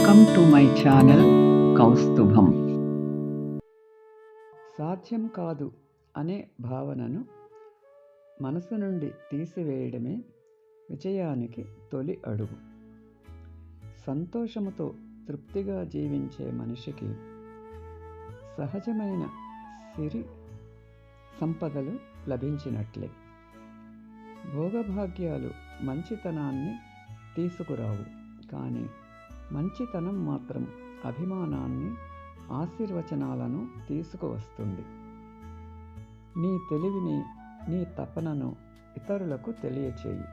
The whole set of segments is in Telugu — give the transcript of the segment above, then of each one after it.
Welcome to my channel Kaustubham. సాధ్యం కాదు అనే భావనను మనసు నుండి తీసివేయడమే విజయానికి తొలి అడుగు. సంతోషముతో తృప్తిగా జీవించే మనిషికి సహజమైన సిరి సంపదలు లభించినట్లే. భోగభాగ్యాలు మంచితనాన్ని తీసుకురావు, కానీ మంచితనం మాత్రం అభిమానాన్ని, ఆశీర్వచనాలను తీసుకువస్తుంది. నీ తెలివిని, నీ తపనను ఇతరులకు తెలియచేయి.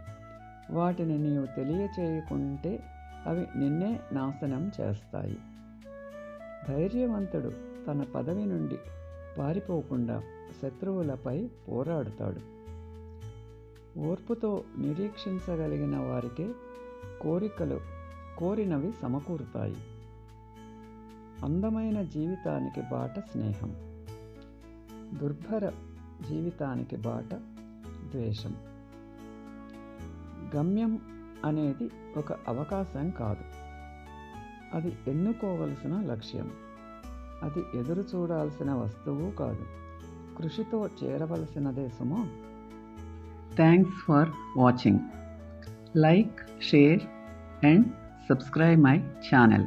వాటిని నీవు తెలియచేయకుంటే అవి నిన్నే నాశనం చేస్తాయి. ధైర్యవంతుడు తన పదవి నుండి పారిపోకుండా శత్రువులపై పోరాడుతాడు. ఓర్పుతో నిరీక్షించగలిగిన వారికే కోరినవి సమకూరుతాయి. అందమైన జీవితానికి బాట స్నేహం, దుర్భర జీవితానికి బాట ద్వేషం. గమ్యం అనేది ఒక అవకాశం కాదు, అది ఎన్నుకోవలసిన లక్ష్యం. అది ఎదురు చూడాల్సిన వస్తువు కాదు, కృషితో చేరవలసినదే సుమో. Thanks for watching. Like, share and subscribe my channel.